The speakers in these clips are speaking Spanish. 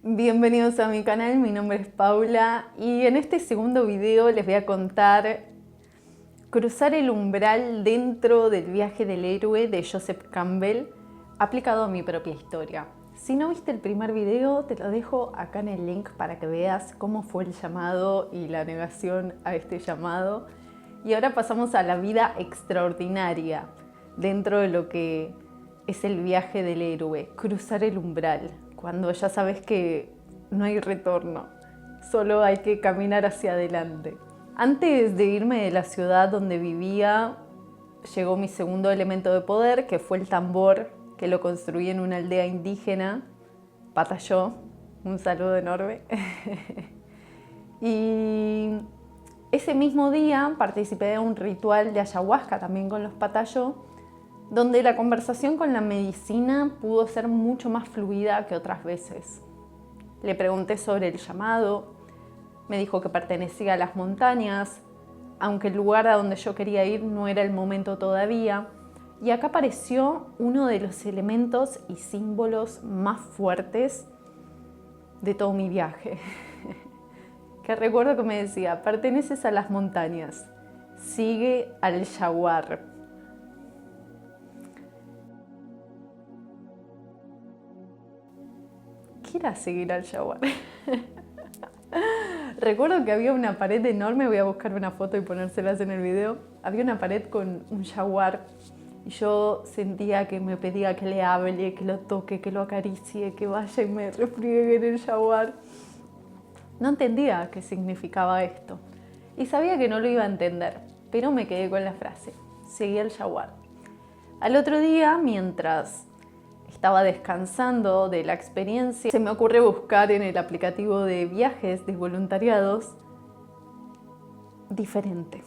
Bienvenidos a mi canal, mi nombre es Paula y en este segundo video les voy a contar cruzar el umbral dentro del viaje del héroe de Joseph Campbell aplicado a mi propia historia. Si no viste el primer video, te lo dejo acá en el link para que veas cómo fue el llamado y la negación a este llamado. Y ahora pasamos a la vida extraordinaria dentro de lo que es el viaje del héroe, cruzar el umbral, cuando ya sabes que no hay retorno, solo hay que caminar hacia adelante. Antes de irme de la ciudad donde vivía, llegó mi segundo elemento de poder, que fue el tambor, que lo construí en una aldea indígena, Patayó, un saludo enorme. Y ese mismo día participé de un ritual de ayahuasca también con los Patayó, donde la conversación con la medicina pudo ser mucho más fluida que otras veces. Le pregunté sobre el llamado, me dijo que pertenecía a las montañas, aunque el lugar a donde yo quería ir no era el momento todavía, y acá apareció uno de los elementos y símbolos más fuertes de todo mi viaje. Que recuerdo que me decía, perteneces a las montañas, sigue al jaguar. ¿Qué era seguir al jaguar? Recuerdo que había una pared enorme, voy a buscar una foto y ponérselas en el video. Había una pared con un jaguar y yo sentía que me pedía que le hable, que lo toque, que lo acaricie, que vaya y me refriegue en el jaguar. No entendía qué significaba esto y sabía que no lo iba a entender, pero me quedé con la frase, seguí al jaguar. Al otro día, mientras estaba descansando de la experiencia, se me ocurre buscar en el aplicativo de viajes de voluntariados diferente.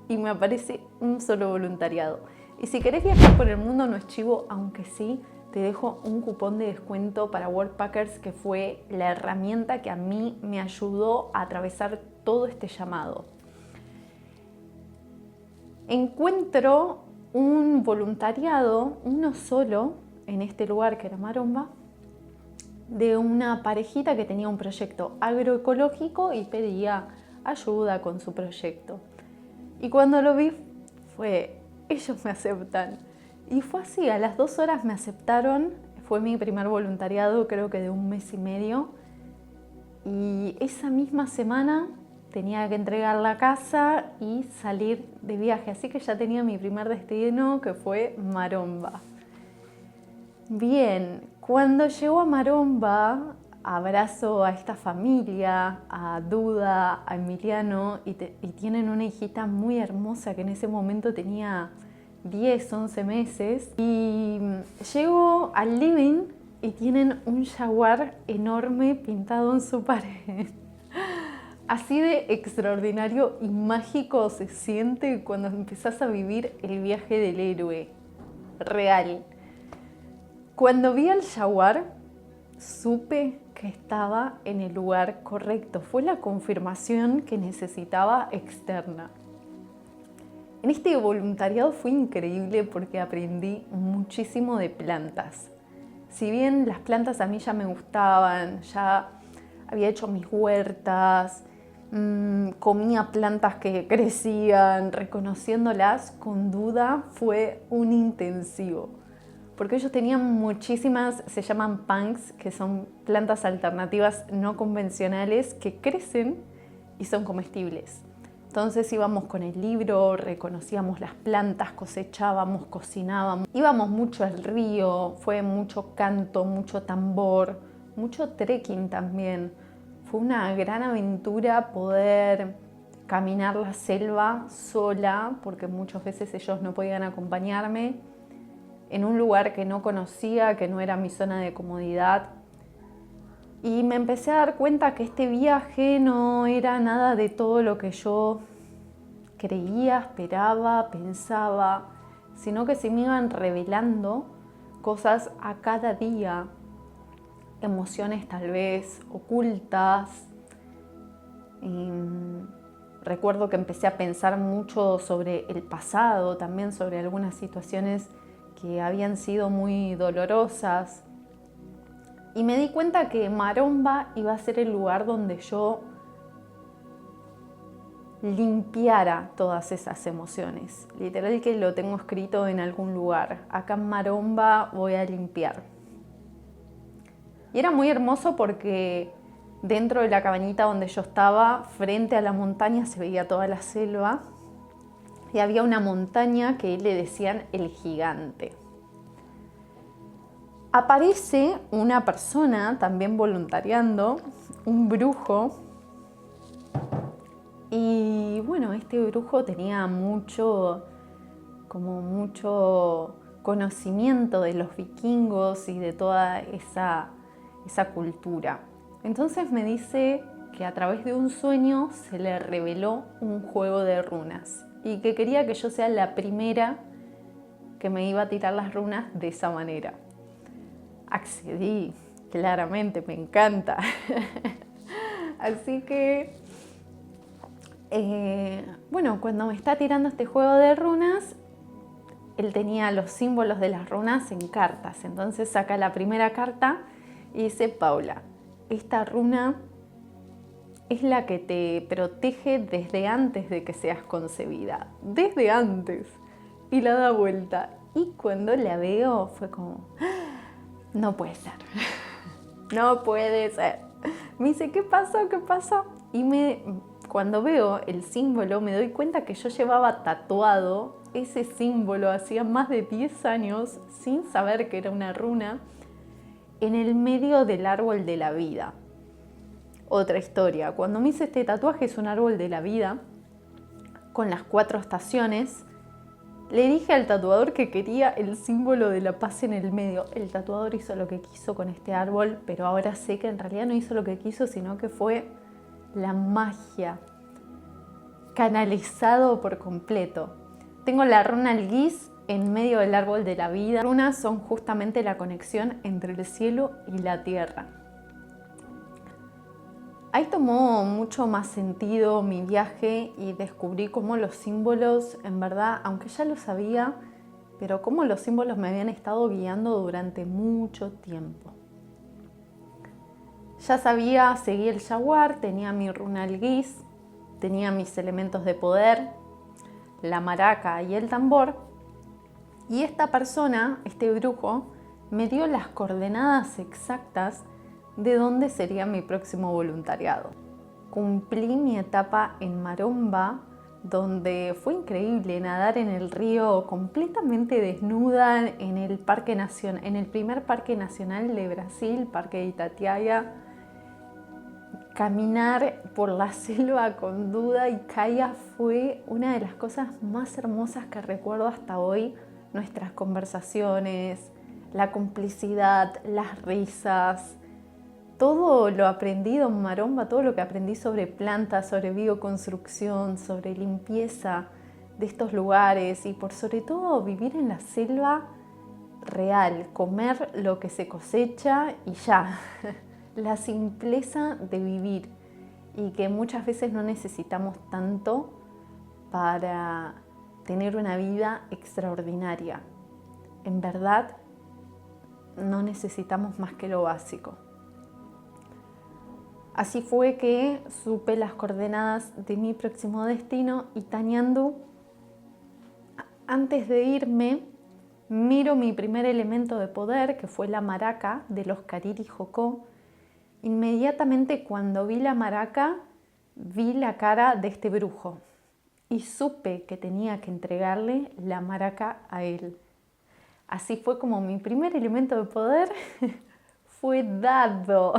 Y me aparece un solo voluntariado. Y si querés viajar por el mundo no es chivo, aunque sí, te dejo un cupón de descuento para Worldpackers, que fue la herramienta que a mí me ayudó a atravesar todo este llamado. Encuentro un voluntariado, uno solo, en este lugar que era Maromba, de una parejita que tenía un proyecto agroecológico y pedía ayuda con su proyecto. Y cuando lo vi fue, ellos me aceptan. Y fue así, a las 2 horas me aceptaron, fue mi primer voluntariado, creo que de 1 mes y medio. Y esa misma semana tenía que entregar la casa y salir de viaje, así que ya tenía mi primer destino, que fue Maromba. Bien, cuando llego a Maromba, abrazo a esta familia, a Duda, a Emiliano, y tienen una hijita muy hermosa que en ese momento tenía 10, 11 meses. Y llego al living y tienen un jaguar enorme pintado en su pared. Así de extraordinario y mágico se siente cuando empezás a vivir el viaje del héroe real. Cuando vi al jaguar, supe que estaba en el lugar correcto. Fue la confirmación que necesitaba externa. En este voluntariado fue increíble porque aprendí muchísimo de plantas. Si bien las plantas a mí ya me gustaban, ya había hecho mis huertas, comía plantas que crecían, reconociéndolas, con Duda fue un intensivo. Porque ellos tenían muchísimas, se llaman punks, que son plantas alternativas no convencionales que crecen y son comestibles. Entonces íbamos con el libro, reconocíamos las plantas, cosechábamos, cocinábamos. Íbamos mucho al río, fue mucho canto, mucho tambor, mucho trekking también. Fue una gran aventura poder caminar la selva sola, porque muchas veces ellos no podían acompañarme, en un lugar que no conocía, que no era mi zona de comodidad. Y me empecé a dar cuenta que este viaje no era nada de todo lo que yo creía, esperaba, pensaba, sino que se me iban revelando cosas a cada día, emociones tal vez ocultas. Recuerdo que empecé a pensar mucho sobre el pasado, también sobre algunas situaciones que habían sido muy dolorosas. Y me di cuenta que Maromba iba a ser el lugar donde yo limpiara todas esas emociones. Literal que lo tengo escrito en algún lugar. Acá en Maromba voy a limpiar. Y era muy hermoso porque dentro de la cabañita donde yo estaba, frente a la montaña, se veía toda la selva. Y había una montaña que le decían el gigante. Aparece una persona también voluntariando, un brujo. Y bueno, este brujo tenía mucho conocimiento de los vikingos y de toda esa cultura. Entonces me dice que a través de un sueño se le reveló un juego de runas y que quería que yo sea la primera que me iba a tirar las runas de esa manera. Accedí, claramente, me encanta. Así que, bueno, cuando me está tirando este juego de runas, él tenía los símbolos de las runas en cartas. Entonces saca la primera carta y dice: Paula, esta runa es la que te protege desde antes de que seas concebida. Desde antes. Y la da vuelta. Y cuando la veo fue como: no puede ser. No puede ser. Me dice: ¿qué pasó? ¿Qué pasó? Y cuando veo el símbolo me doy cuenta que yo llevaba tatuado ese símbolo hacía más de 10 años sin saber que era una runa en el medio del árbol de la vida. Otra historia, cuando me hice este tatuaje, es un árbol de la vida con las 4 estaciones. Le dije al tatuador que quería el símbolo de la paz en el medio. El tatuador hizo lo que quiso con este árbol, pero ahora sé que en realidad no hizo lo que quiso, sino que fue la magia canalizado por completo. Tengo la runa Algiz en medio del árbol de la vida. Las runas son justamente la conexión entre el cielo y la tierra. Ahí tomó mucho más sentido mi viaje y descubrí cómo los símbolos, en verdad, aunque ya lo sabía, pero cómo los símbolos me habían estado guiando durante mucho tiempo. Ya sabía, seguí el jaguar, tenía mi runa Algiz, tenía mis elementos de poder, la maraca y el tambor. Y esta persona, este brujo, me dio las coordenadas exactas de dónde sería mi próximo voluntariado. Cumplí mi etapa en Maromba, donde fue increíble nadar en el río completamente desnuda en el primer parque nacional de Brasil, Parque de Itatiaia. Caminar por la selva con Duda y Kaya fue una de las cosas más hermosas que recuerdo hasta hoy. Nuestras conversaciones, la complicidad, las risas, todo lo aprendido en Maromba, todo lo que aprendí sobre plantas, sobre bioconstrucción, sobre limpieza de estos lugares y por sobre todo vivir en la selva real, comer lo que se cosecha y ya. La simpleza de vivir y que muchas veces no necesitamos tanto para tener una vida extraordinaria. En verdad, no necesitamos más que lo básico. Así fue que supe las coordenadas de mi próximo destino y tañando, antes de irme, miro mi primer elemento de poder, que fue la maraca de los Cariri Jocó. Inmediatamente cuando vi la maraca, vi la cara de este brujo y supe que tenía que entregarle la maraca a él. Así fue como mi primer elemento de poder fue dado.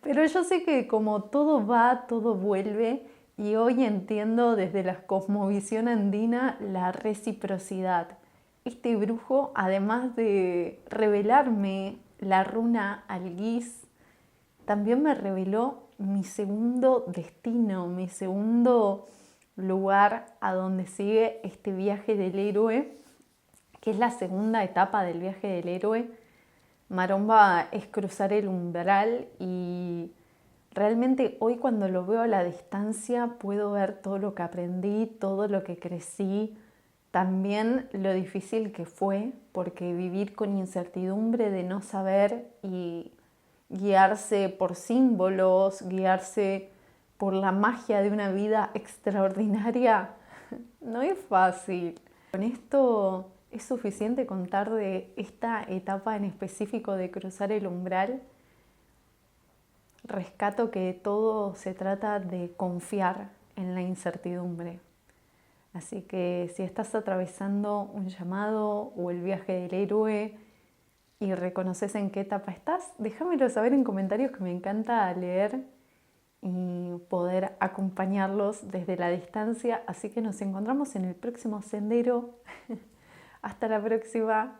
Pero yo sé que como todo va, todo vuelve y hoy entiendo desde la cosmovisión andina la reciprocidad. Este brujo, además de revelarme la runa Algiz, también me reveló mi segundo destino, mi segundo lugar a donde sigue este viaje del héroe, que es la segunda etapa del viaje del héroe. Maromba es cruzar el umbral y realmente hoy cuando lo veo a la distancia puedo ver todo lo que aprendí, todo lo que crecí, también lo difícil que fue, porque vivir con incertidumbre de no saber y guiarse por símbolos, guiarse por la magia de una vida extraordinaria, no es fácil. Con esto es suficiente contar de esta etapa en específico de cruzar el umbral. Rescato que todo se trata de confiar en la incertidumbre. Así que si estás atravesando un llamado o el viaje del héroe y reconoces en qué etapa estás, déjamelo saber en comentarios, que me encanta leer y poder acompañarlos desde la distancia. Así que nos encontramos en el próximo sendero. Hasta la próxima.